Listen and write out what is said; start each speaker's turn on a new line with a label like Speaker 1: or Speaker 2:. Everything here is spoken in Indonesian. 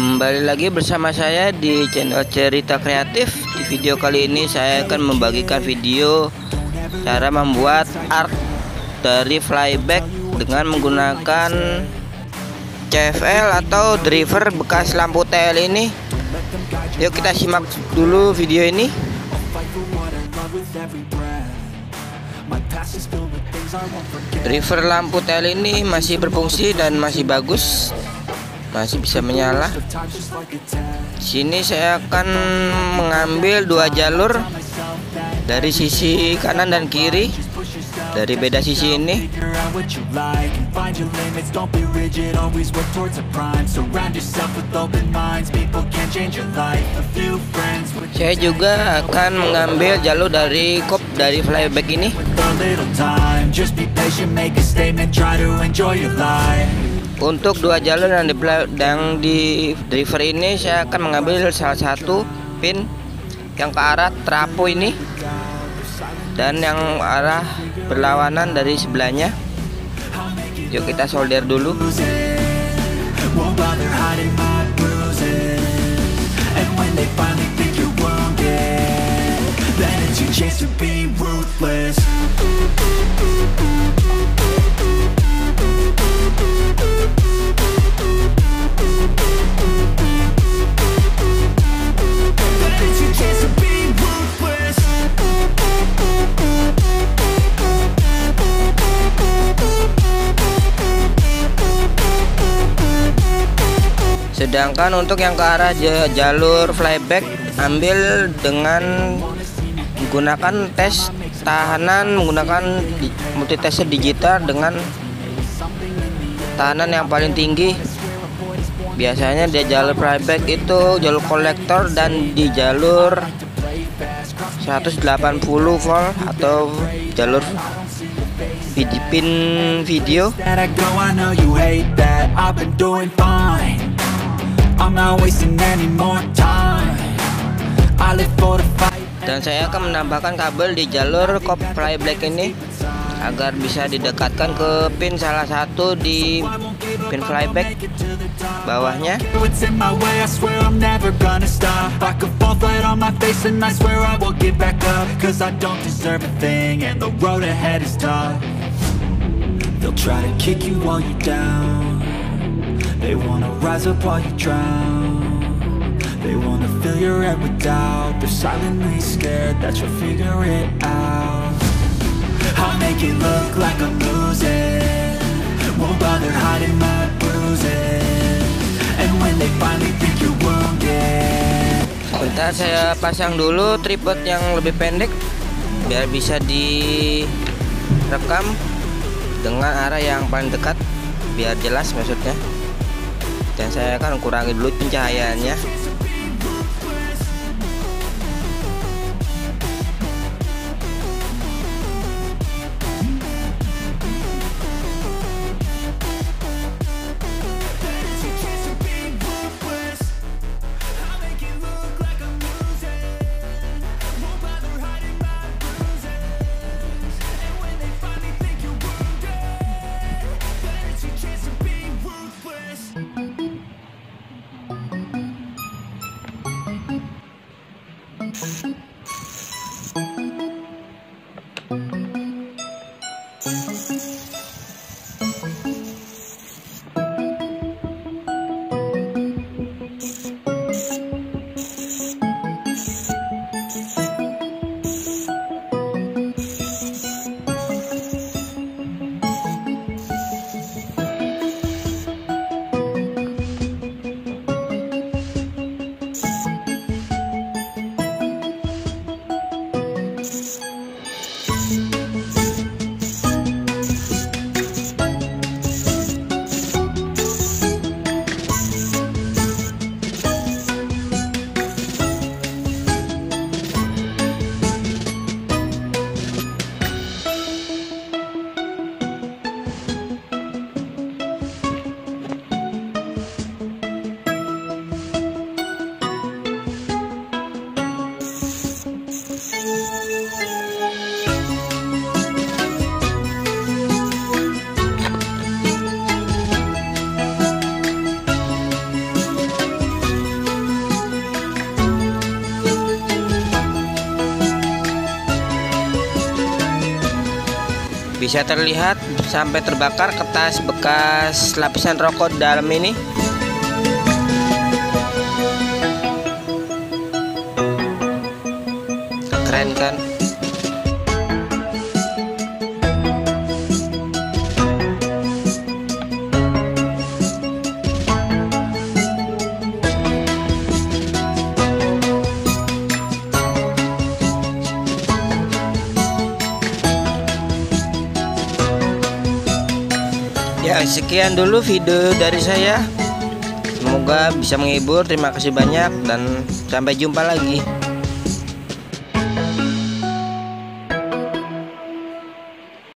Speaker 1: Kembali lagi bersama saya di channel Cerita Kreatif. Di video kali ini saya akan membagikan video cara membuat art dari flyback dengan menggunakan CFL atau driver bekas lampu TL ini. Yuk kita simak dulu video ini. Driver lampu TL ini masih berfungsi dan masih bagus, masih bisa menyala. Sini saya akan mengambil dua jalur dari sisi kanan dan kiri, dari beda sisi ini. Saya juga akan mengambil jalur dari kop dari flyback ini. Untuk dua jalur yang di driver ini saya akan mengambil salah satu pin yang ke arah trafo ini dan yang arah berlawanan dari sebelahnya. Yuk kita solder dulu. Sedangkan untuk yang ke arah jalur flyback, ambil dengan menggunakan tes tahanan, menggunakan multitester digital dengan tahanan yang paling tinggi. Biasanya di jalur flyback itu jalur kolektor dan di jalur 180 volt atau jalur pin video. Dan saya akan menambahkan kabel di jalur kop flyback ini agar bisa didekatkan ke pin salah satu di pin flyback bawahnya.
Speaker 2: They wanna rise up while you drown. They wanna fill your head with doubt. They're silently scared that you'll figure it out. I'll make it look like I'm losing. Won't bother hiding my bruises. And when they finally think you're wounded.
Speaker 1: Bentar, saya pasang dulu tripod yang lebih pendek biar bisa direkam dengan arah yang paling dekat, biar jelas maksudnya. Dan saya akan kurangi dulu pencahayaannya. Bisa terlihat sampai terbakar kertas bekas lapisan rokok dalam ini. Keren kan? Ya, sekian dulu video dari saya. Semoga bisa menghibur. Terima kasih banyak dan sampai jumpa lagi.